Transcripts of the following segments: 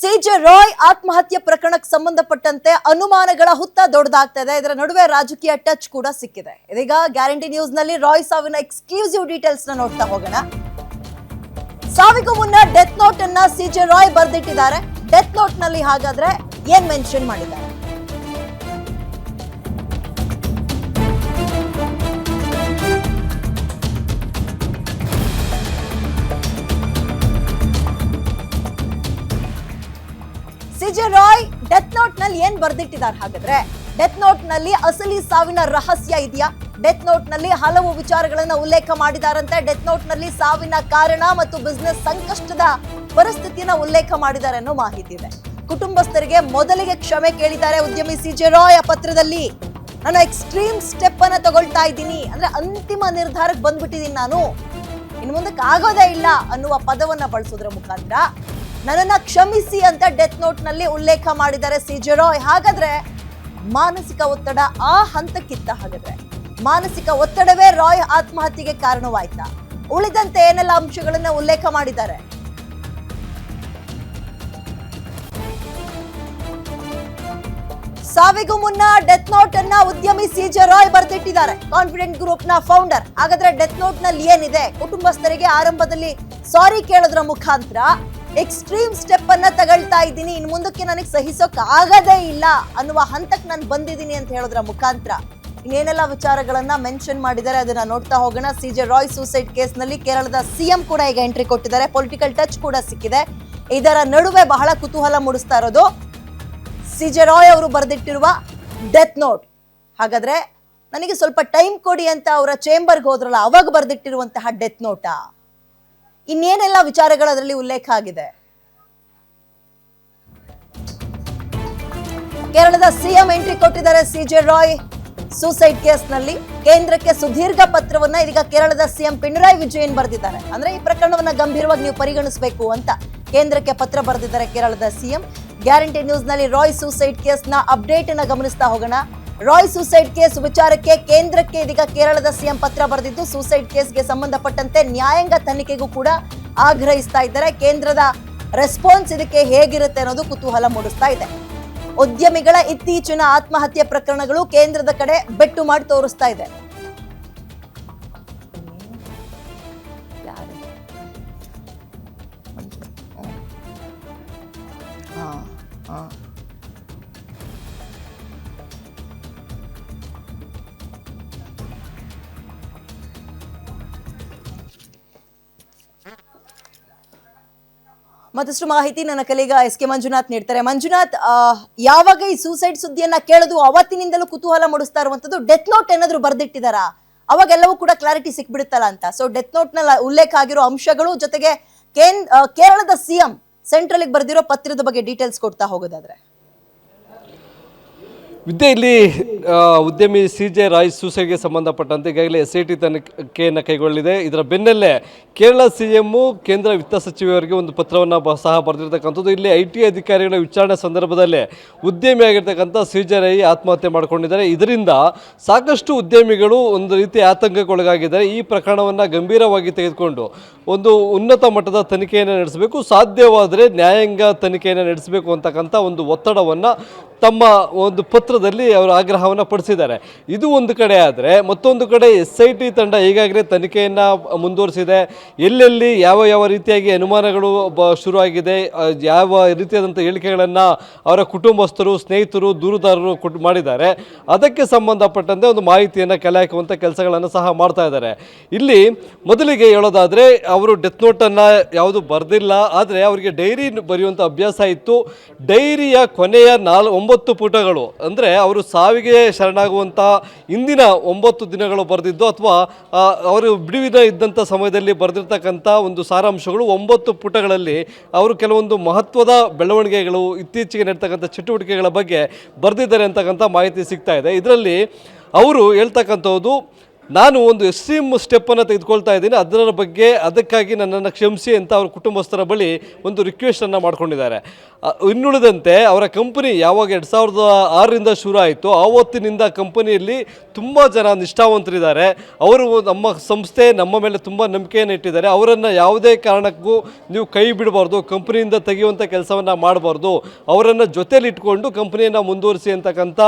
CJ Roy ಆತ್ಮಹತ್ಯೆ ಪ್ರಕರಣಕ್ಕೆ ಸಂಬಂಧಪಟ್ಟಂತೆ ಅನುಮಾನಗಳ ಹುತ್ತ ದೊಡ್ಡದಾಗ್ತಾ ಇದೆ. ಇದರ ನಡುವೆ ರಾಜಕೀಯ ಟಚ್ ಕೂಡ ಸಿಕ್ಕಿದೆ. ಇದೀಗ ಗ್ಯಾರಂಟಿ ನ್ಯೂಸ್ ನಲ್ಲಿ ರಾಯ್ ಸಾವಿನ ಎಕ್ಸ್ಕ್ಲೂಸಿವ್ ಡೀಟೇಲ್ಸ್ ನ ನೋಡ್ತಾ ಹೋಗೋಣ. ಸಾವಿಗೂ ಮುನ್ನ ಡೆತ್ ನೋಟ್ ಅನ್ನ ಸಿಜೆ ರಾಯ್ ಬರೆದಿಟ್ಟಿದ್ದಾರೆ. ಡೆತ್ ನೋಟ್ ನಲ್ಲಿ ಹಾಗಾದ್ರೆ ಏನ್ ಮೆನ್ಷನ್ ಮಾಡಿದ್ದಾರೆ? ಸಿಜೆ ರಾಯ್ ಡೆತ್ ನೋಟ್ ನಲ್ಲಿ ಏನ್ ಬರ್ದಿಟ್ಟಿದ್ದಾರೆ? ಹಾಗಾದ್ರೆ ಡೆತ್ ನೋಟ್ ನಲ್ಲಿ ಅಸಲಿ ಸಾವಿನ ರಹಸ್ಯ ಇದೆಯಾ? ಡೆತ್ ನೋಟ್ ನಲ್ಲಿ ಹಲವು ವಿಚಾರಗಳನ್ನ ಉಲ್ಲೇಖ ಮಾಡಿದಾರಂತೆ. ಡೆತ್ ನೋಟ್ ನಲ್ಲಿ ಸಾವಿನ ಕಾರಣ ಮತ್ತು ಬಿಸ್ನೆಸ್ ಸಂಕಷ್ಟದ ಪರಿಸ್ಥಿತಿಯನ್ನ ಉಲ್ಲೇಖ ಮಾಡಿದ್ದಾರೆ ಅನ್ನೋ ಮಾಹಿತಿ ಇದೆ. ಕುಟುಂಬಸ್ಥರಿಗೆ ಮೊದಲಿಗೆ ಕ್ಷಮೆ ಕೇಳಿದ್ದಾರೆ ಉದ್ಯಮಿ ಸಿಜೆ ರಾಯ್. ಆ ಪತ್ರದಲ್ಲಿ ನಾನು ಎಕ್ಸ್ಟ್ರೀಮ್ ಸ್ಟೆಪ್ ಅನ್ನ ತಗೊಳ್ತಾ ಇದ್ದೀನಿ, ಅಂದ್ರೆ ಅಂತಿಮ ನಿರ್ಧಾರಕ್ಕೆ ಬಂದ್ಬಿಟ್ಟಿದ್ದೀನಿ, ನಾನು ಇನ್ನು ಮುಂದಕ್ಕೆ ಆಗೋದೇ ಇಲ್ಲ ಅನ್ನುವ ಪದವನ್ನ ಬಳಸೋದ್ರ ಮುಖಾಂತರ ನನ್ನನ್ನ ಕ್ಷಮಿಸಿ ಅಂತ ಡೆತ್ ನೋಟ್ ನಲ್ಲಿ ಉಲ್ಲೇಖ ಮಾಡಿದ್ದಾರೆ ಸಿಜೆ ರಾಯ್. ಹಾಗಾದ್ರೆ ಮಾನಸಿಕ ಒತ್ತಡ ಆ ಹಂತಕ್ಕಿತ್ತ? ಹಾಗಾದ್ರೆ ಮಾನಸಿಕ ಒತ್ತಡವೇ ರಾಯ್ ಆತ್ಮಹತ್ಯೆಗೆ ಕಾರಣವಾಯ್ತಾ? ಉಳಿದಂತೆ ಏನೆಲ್ಲ ಅಂಶಗಳನ್ನ ಉಲ್ಲೇಖ ಮಾಡಿದ್ದಾರೆ? ಸಾವಿಗೂ ಮುನ್ನ ಡೆತ್ ನೋಟ್ ಅನ್ನ ಉದ್ಯಮಿ ಸಿಜೆ ರಾಯ್ ಬರೆದಿಟ್ಟಿದ್ದಾರೆ, ಕಾನ್ಫಿಡೆಂಟ್ ಗ್ರೂಪ್ ನ ಫೌಂಡರ್. ಹಾಗಾದ್ರೆ ಡೆತ್ ನೋಟ್ ನಲ್ಲಿ ಏನಿದೆ? ಕುಟುಂಬಸ್ಥರಿಗೆ ಆರಂಭದಲ್ಲಿ ಸಾರಿ ಕೇಳೋದ್ರ ಮುಖಾಂತರ ಎಕ್ಸ್ಟ್ರೀಮ್ ಸ್ಟೆಪ್ ಅನ್ನ ತಗೊಳ್ತಾ ಇದ್ದೀನಿ, ಇನ್ನು ಮುಂದಕ್ಕೆ ನನಗೆ ಸಹಿಸೋಕ್ ಆಗದೇ ಇಲ್ಲ ಅನ್ನುವ ಹಂತಕ್ಕೆ ನಾನು ಬಂದಿದ್ದೀನಿ ಅಂತ ಹೇಳೋದ್ರ ಮುಖಾಂತರ ಇನ್ನೇನೆಲ್ಲ ವಿಚಾರಗಳನ್ನ ಮೆನ್ಷನ್ ಮಾಡಿದ್ದಾರೆ ಅದನ್ನ ನೋಡ್ತಾ ಹೋಗೋಣ. ಸಿಜೆ ರಾಯ್ ಸೂಸೈಡ್ ಕೇಸ್ ನಲ್ಲಿ ಕೇರಳದ ಸಿಎಂ ಕೂಡ ಈಗ ಎಂಟ್ರಿ ಕೊಟ್ಟಿದ್ದಾರೆ. ಪೊಲಿಟಿಕಲ್ ಟಚ್ ಕೂಡ ಸಿಕ್ಕಿದೆ. ಇದರ ನಡುವೆ ಬಹಳ ಕುತೂಹಲ ಮೂಡಿಸ್ತಾ ಇರೋದು ಸಿಜೆ ರಾಯ್ ಅವರು ಬರೆದಿಟ್ಟಿರುವ ಡೆತ್ ನೋಟ್. ಹಾಗಾದ್ರೆ ನನಗೆ ಸ್ವಲ್ಪ ಟೈಮ್ ಕೊಡಿ ಅಂತ ಅವರ ಚೇಂಬರ್ಗೆ ಹೋದ್ರಲ್ಲ, ಅವಾಗ ಬರೆದಿಟ್ಟಿರುವಂತಹ ಡೆತ್ ನೋಟಾ? ಇನ್ನೇನೆಲ್ಲ ವಿಚಾರಗಳು ಅದರಲ್ಲಿ ಉಲ್ಲೇಖ ಆಗಿದೆ? ಕೇರಳದ ಸಿಎಂ ಎಂಟ್ರಿ ಕೊಟ್ಟಿದ್ದಾರೆ ಸಿಜೆ ರಾಯ್ ಸೂಸೈಡ್ ಕೇಸ್ ನಲ್ಲಿ. ಕೇಂದ್ರಕ್ಕೆ ಸುದೀರ್ಘ ಪತ್ರವನ್ನ ಇದೀಗ ಕೇರಳದ ಸಿಎಂ ಪಿಣರಾಯಿ ವಿಜಯನ್ ಬರೆದಿದ್ದಾರೆ. ಅಂದ್ರೆ ಈ ಪ್ರಕರಣವನ್ನ ಗಂಭೀರವಾಗಿ ನೀವು ಪರಿಗಣಿಸಬೇಕು ಅಂತ ಕೇಂದ್ರಕ್ಕೆ ಪತ್ರ ಬರೆದಿದ್ದಾರೆ ಕೇರಳದ ಸಿಎಂ. ಗ್ಯಾರಂಟಿ ನ್ಯೂಸ್ ನಲ್ಲಿ ರಾಯ್ ಸೂಸೈಡ್ ಕೇಸ್ ನ ಅಪ್ಡೇಟ್ ಅನ್ನ ಗಮನಿಸ್ತಾ ಹೋಗೋಣ. ರಾಯ್ ಸೂಸೈಡ್ ಕೇಸ್ ವಿಚಾರಕ್ಕೆ ಕೇಂದ್ರಕ್ಕೆ ಇದೀಗ ಕೇರಳದ ಸಿಎಂ ಪತ್ರ ಬರೆದಿದ್ದು ಸೂಸೈಡ್ ಕೇಸ್ಗೆ ಸಂಬಂಧಪಟ್ಟಂತೆ ನ್ಯಾಯಾಂಗ ತನಿಖೆಗೂ ಕೂಡ ಆಗ್ರಹಿಸ್ತಾ ಇದ್ದಾರೆ. ಕೇಂದ್ರದ ರೆಸ್ಪಾನ್ಸ್ ಇದಕ್ಕೆ ಹೇಗಿರುತ್ತೆ ಅನ್ನೋದು ಕುತೂಹಲ ಮೂಡಿಸ್ತಾ ಇದೆ. ಉದ್ಯಮಿಗಳ ಇತ್ತೀಚಿನ ಆತ್ಮಹತ್ಯೆ ಪ್ರಕರಣಗಳು ಕೇಂದ್ರದ ಕಡೆ ಬೆಟ್ಟು ಮಾಡಿ ತೋರಿಸ್ತಾ ಇದೆ. ಮತ್ತಷ್ಟು ಮಾಹಿತಿ ನನ್ನ ಕಲೀಗ ಎಸ್ ಕೆ ಮಂಜುನಾಥ್ ನೀಡ್ತಾರೆ. ಮಂಜುನಾಥ್, ಯಾವಾಗ ಈ ಸೂಸೈಡ್ ಸುದ್ದಿಯನ್ನ ಕೇಳೋದು ಅವತ್ತಿನಿಂದಲೂ ಕುತೂಹಲ ಮೂಡಿಸ್ತಾ ಇರುವಂತದ್ದು ಡೆತ್ ನೋಟ್ ಏನಾದ್ರು ಬರ್ದಿಟ್ಟಿದಾರಾ? ಅವಾಗೆಲ್ಲವೂ ಕೂಡ ಕ್ಲಾರಿಟಿ ಸಿಕ್ಬಿಡುತ್ತಲ್ಲ ಅಂತ. ಸೊ ಡೆತ್ ನೋಟ್ ನಲ್ಲಿ ಉಲ್ಲೇಖ ಆಗಿರೋ ಅಂಶಗಳು ಜೊತೆಗೆ ಕೇರಳದ ಸಿಎಂ ಸೆಂಟ್ರಲ್ ಬರ್ದಿರೋ ಪತ್ರದ ಬಗ್ಗೆ ಡೀಟೇಲ್ಸ್ ಕೊಡ್ತಾ ಹೋಗೋದಾದ್ರೆ ವಿದ್ಯೆ, ಇಲ್ಲಿ ಉದ್ಯಮಿ ಸಿಜೆ ರಾಯ್ ಸೂಸೈಡ್ಗೆ ಸಂಬಂಧಪಟ್ಟಂತೆ ಈಗಾಗಲೇ SIT ತನಿಖೆಯನ್ನು ಕೈಗೊಳ್ಳಲಿದೆ. ಇದರ ಬೆನ್ನಲ್ಲೇ ಕೇರಳ ಸಿಎಮ್ಮು ಕೇಂದ್ರ ವಿತ್ತ ಸಚಿವರಿಗೆ ಒಂದು ಪತ್ರವನ್ನು ಸಹ ಬರೆದಿರ್ತಕ್ಕಂಥದ್ದು. ಇಲ್ಲಿ IT ಅಧಿಕಾರಿಗಳ ವಿಚಾರಣೆ ಸಂದರ್ಭದಲ್ಲೇ ಉದ್ಯಮಿಯಾಗಿರ್ತಕ್ಕಂಥ ಸಿಜೆ ರಾಯ್ ಆತ್ಮಹತ್ಯೆ ಮಾಡಿಕೊಂಡಿದ್ದಾರೆ. ಇದರಿಂದ ಸಾಕಷ್ಟು ಉದ್ಯಮಿಗಳು ಒಂದು ರೀತಿ ಆತಂಕಕ್ಕೊಳಗಾಗಿದ್ದಾರೆ. ಈ ಪ್ರಕರಣವನ್ನು ಗಂಭೀರವಾಗಿ ತೆಗೆದುಕೊಂಡು ಒಂದು ಉನ್ನತ ಮಟ್ಟದ ತನಿಖೆಯನ್ನು ನಡೆಸಬೇಕು, ಸಾಧ್ಯವಾದರೆ ನ್ಯಾಯಾಂಗ ತನಿಖೆಯನ್ನು ನಡೆಸಬೇಕು ಅಂತಕ್ಕಂಥ ಒಂದು ಒತ್ತಡವನ್ನು ತಮ್ಮ ಒಂದು ಪತ್ರದಲ್ಲಿ ಅವರು ಆಗ್ರಹವನ್ನು ಪಡಿಸಿದ್ದಾರೆ. ಇದು ಒಂದು ಕಡೆ ಆದರೆ, ಮತ್ತೊಂದು ಕಡೆ SIT ತಂಡ ಈಗಾಗಲೇ ತನಿಖೆಯನ್ನು ಮುಂದುವರಿಸಿದೆ. ಎಲ್ಲೆಲ್ಲಿ ಯಾವ ಯಾವ ರೀತಿಯಾಗಿ ಅನುಮಾನಗಳು ಶುರುವಾಗಿದೆ, ಯಾವ ರೀತಿಯಾದಂಥ ಹೇಳಿಕೆಗಳನ್ನು ಅವರ ಕುಟುಂಬಸ್ಥರು, ಸ್ನೇಹಿತರು, ದೂರುದಾರರು ಮಾಡಿದ್ದಾರೆ, ಅದಕ್ಕೆ ಸಂಬಂಧಪಟ್ಟಂತೆ ಒಂದು ಮಾಹಿತಿಯನ್ನು ಕಲೆ ಹಾಕುವಂಥ ಕೆಲಸಗಳನ್ನು ಸಹ ಮಾಡ್ತಾ ಇದ್ದಾರೆ. ಇಲ್ಲಿ ಮೊದಲಿಗೆ ಹೇಳೋದಾದರೆ, ಅವರು ಡೆತ್ ನೋಟನ್ನು ಯಾವುದು ಬರೆದಿಲ್ಲ, ಆದರೆ ಅವರಿಗೆ ಡೈರಿ ಬರೆಯುವಂಥ ಅಭ್ಯಾಸ ಇತ್ತು. ಡೈರಿಯ ಕೊನೆಯ 9 ಪುಟಗಳು, ಅಂದರೆ ಅವರು ಸಾವಿಗೆ ಶರಣಾಗುವಂಥ ಇಂದಿನ 9 ದಿನಗಳು ಬರೆದಿದ್ದು, ಅಥವಾ ಅವರು ಬಿಡುವಿನ ಇದ್ದಂಥ ಸಮಯದಲ್ಲಿ ಬರೆದಿರ್ತಕ್ಕಂಥ ಒಂದು ಸಾರಾಂಶಗಳು 9 ಪುಟಗಳಲ್ಲಿ ಅವರು ಕೆಲವೊಂದು ಮಹತ್ವದ ಬೆಳವಣಿಗೆಗಳು, ಇತ್ತೀಚೆಗೆ ನಡೀತಕ್ಕಂಥ ಚಟುವಟಿಕೆಗಳ ಬಗ್ಗೆ ಬರೆದಿದ್ದಾರೆ ಅಂತಕ್ಕಂಥ ಮಾಹಿತಿ ಸಿಗ್ತಾ ಇದೆ. ಇದರಲ್ಲಿ ಅವರು ಹೇಳ್ತಕ್ಕಂಥದ್ದು ನಾನು ಒಂದು ಎಕ್ಸ್ಟ್ರೀಮ್ ಸ್ಟೆಪ್ಪನ್ನು ತೆಗೆದುಕೊಳ್ತಾ ಇದ್ದೀನಿ, ಅದಕ್ಕಾಗಿ ನನ್ನನ್ನು ಕ್ಷಮಿಸಿ ಅಂತ ಅವ್ರ ಕುಟುಂಬಸ್ಥರ ಬಳಿ ಒಂದು ರಿಕ್ವೆಸ್ಟನ್ನು ಮಾಡ್ಕೊಂಡಿದ್ದಾರೆ. ಇನ್ನುಳಿದಂತೆ ಅವರ ಕಂಪನಿ ಯಾವಾಗ 2006ರಿಂದ ಶುರು ಆಯಿತು ಆವತ್ತಿನಿಂದ ಕಂಪನಿಯಲ್ಲಿ ತುಂಬ ಜನ ನಿಷ್ಠಾವಂತರಿದ್ದಾರೆ. ಅವರು ನಮ್ಮ ಸಂಸ್ಥೆ ನಮ್ಮ ಮೇಲೆ ತುಂಬ ನಂಬಿಕೆಯನ್ನು ಇಟ್ಟಿದ್ದಾರೆ. ಅವರನ್ನು ಯಾವುದೇ ಕಾರಣಕ್ಕೂ ನೀವು ಕೈ ಬಿಡಬಾರ್ದು, ಕಂಪನಿಯಿಂದ ತೆಗೆಯುವಂಥ ಕೆಲಸವನ್ನು ಮಾಡಬಾರ್ದು, ಅವರನ್ನು ಜೊತೆಲಿ ಇಟ್ಕೊಂಡು ಕಂಪನಿಯನ್ನು ಮುಂದುವರಿಸಿ ಅಂತಕ್ಕಂಥ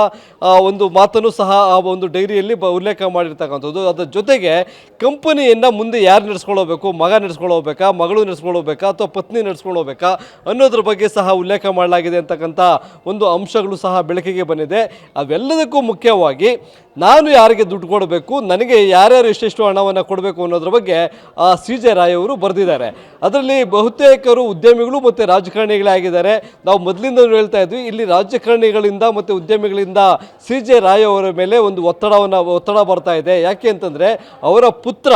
ಒಂದು ಮಾತನ್ನು ಸಹ ಆ ಒಂದು ಡೈರಿಯಲ್ಲಿ ಉಲ್ಲೇಖ ಮಾಡಿರ್ತಕ್ಕಂಥದ್ದು. ಅದರ ಜೊತೆಗೆ ಕಂಪನಿಯನ್ನು ಮುಂದೆ ಯಾರು ನಡೆಸ್ಕೊಳ್ಳೋಬೇಕು, ಮಗ ನಡೆಸ್ಕೊಳ್ಳೋಬೇಕಾ, ಮಗಳು ನಡೆಸ್ಕೊಳ್ಳೋಬೇಕಾ ಅಥವಾ ಪತ್ನಿ ನಡೆಸ್ಕೊಳ್ಳೋಬೇಕಾ ಅನ್ನೋದ್ರ ಬಗ್ಗೆ ಸಹ ಉಲ್ಲೇಖ ಮಾಡಲಾಗಿದೆ ಅಂತಕ್ಕಂಥ ಒಂದು ಅಂಶಗಳು ಸಹ ಬೆಳಕಿಗೆ ಬಂದಿದೆ. ಅವೆಲ್ಲದಕ್ಕೂ ಮುಖ್ಯವಾಗಿ ನಾನು ಯಾರಿಗೆ ದುಡ್ಡು ಕೊಡಬೇಕು, ನನಗೆ ಯಾರ್ಯಾರು ಎಷ್ಟೆಷ್ಟು ಹಣವನ್ನು ಕೊಡಬೇಕು ಅನ್ನೋದ್ರ ಬಗ್ಗೆ CJ ರಾಯ್ ಅವರು ಬರೆದಿದ್ದಾರೆ. ಅದರಲ್ಲಿ ಬಹುತೇಕರು ಉದ್ಯಮಿಗಳು ಮತ್ತು ರಾಜಕಾರಣಿಗಳೇ ಆಗಿದ್ದಾರೆ. ನಾವು ಮೊದಲಿಂದ ಹೇಳ್ತಾ ಇದ್ವಿ, ಇಲ್ಲಿ ರಾಜಕಾರಣಿಗಳಿಂದ ಮತ್ತು ಉದ್ಯಮಿಗಳಿಂದ CJ ರಾಯ್ ಅವರ ಮೇಲೆ ಒಂದು ಒತ್ತಡ ಬರ್ತಾ ಇದೆ. ಯಾಕೆ ಅಂತಂದರೆ ಅವರ ಪುತ್ರ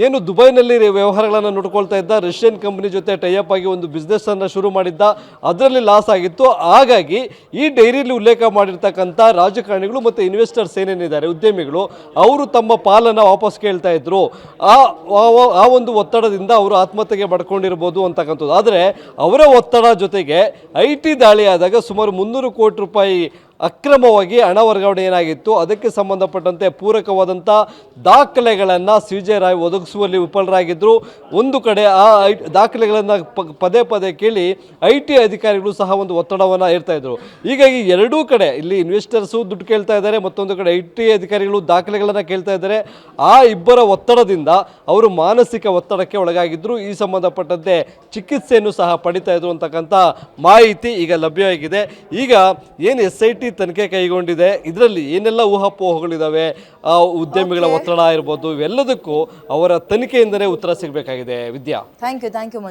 ಏನು ದುಬೈನಲ್ಲಿ ವ್ಯವಹಾರಗಳನ್ನು ನೋಡ್ಕೊಳ್ತಾ ಇದ್ದ, ರಷ್ಯನ್ ಕಂಪನಿ ಜೊತೆ ಟೈಅಪ್ ಆಗಿ ಒಂದು ಬಿಸ್ನೆಸ್ಸನ್ನು ಶುರು ಮಾಡಿದ್ದ, ಅದರಲ್ಲಿ ಲಾಸ್ ಆಗಿತ್ತು. ಹಾಗಾಗಿ ಈ ಡೈರಿಯಲ್ಲಿ ಉಲ್ಲೇಖ ಮಾಡಿರ್ತಕ್ಕಂಥ ರಾಜಕಾರಣಿಗಳು ಮತ್ತು ಇನ್ವೆಸ್ಟರ್ಸ್ ಏನೇನಿದ್ದಾರೆ ಉದ್ಯಮಿಗಳು, ಅವರು ತಮ್ಮ ಪಾಲನ್ನು ವಾಪಸ್ ಕೇಳ್ತಾ ಇದ್ರು. ಆ ಒಂದು ಒತ್ತಡದಿಂದ ಅವರು ಆತ್ಮಹತ್ಯೆಗೆ ಮಾಡ್ಕೊಂಡಿರ್ಬೋದು ಅಂತಕ್ಕಂಥದ್ದು. ಆದರೆ ಅವರ ಒತ್ತಡ ಜೊತೆಗೆ IT ದಾಳಿ ಆದಾಗ ಸುಮಾರು 300 ಕೋಟಿ ರೂಪಾಯಿ ಅಕ್ರಮವಾಗಿ ಹಣ ವರ್ಗಾವಣೆ ಏನಾಗಿತ್ತು ಅದಕ್ಕೆ ಸಂಬಂಧಪಟ್ಟಂತೆ ಪೂರಕವಾದಂಥ ದಾಖಲೆಗಳನ್ನು CJ ರಾಯ್ ಒದಗಿಸುವಲ್ಲಿ ವಿಫಲರಾಗಿದ್ದರು. ಒಂದು ಕಡೆ ಆ ದಾಖಲೆಗಳನ್ನು ಪದೇ ಪದೇ ಕೇಳಿ IT ಅಧಿಕಾರಿಗಳು ಸಹ ಒಂದು ಒತ್ತಡವನ್ನು ಹೇರ್ತಾ ಇದ್ರು. ಹೀಗಾಗಿ ಎರಡೂ ಕಡೆ ಇಲ್ಲಿ ಇನ್ವೆಸ್ಟರ್ಸು ದುಡ್ಡು ಕೇಳ್ತಾ ಇದ್ದಾರೆ, ಮತ್ತೊಂದು ಕಡೆ IT ಅಧಿಕಾರಿಗಳು ದಾಖಲೆಗಳನ್ನು ಕೇಳ್ತಾ ಇದ್ದಾರೆ. ಆ ಇಬ್ಬರ ಒತ್ತಡದಿಂದ ಅವರು ಮಾನಸಿಕ ಒತ್ತಡಕ್ಕೆ ಒಳಗಾಗಿದ್ದರು. ಈ ಸಂಬಂಧಪಟ್ಟಂತೆ ಚಿಕಿತ್ಸೆಯನ್ನು ಸಹ ಪಡಿತಾ ಇದ್ರು ಅಂತಕ್ಕಂಥ ಮಾಹಿತಿ ಈಗ ಲಭ್ಯವಾಗಿದೆ. ಈಗ ಏನು SIT ತನಿಖೆ ಕೈಗೊಂಡಿದೆ, ಇದರಲ್ಲಿ ಏನೆಲ್ಲ ಊಹಾಪೋಹಗಳಿದ್ದಾವೆ, ಉದ್ಯಮಿಗಳ ಒತ್ತಡ ಇರ್ಬೋದು, ಇವೆಲ್ಲದಕ್ಕೂ ಅವರ ತನಿಖೆಯಿಂದಲೇ ಉತ್ತರ ಸಿಗಬೇಕಾಗಿದೆ. ವಿದ್ಯಾ, ಥ್ಯಾಂಕ್ ಯು ಮಂಜು.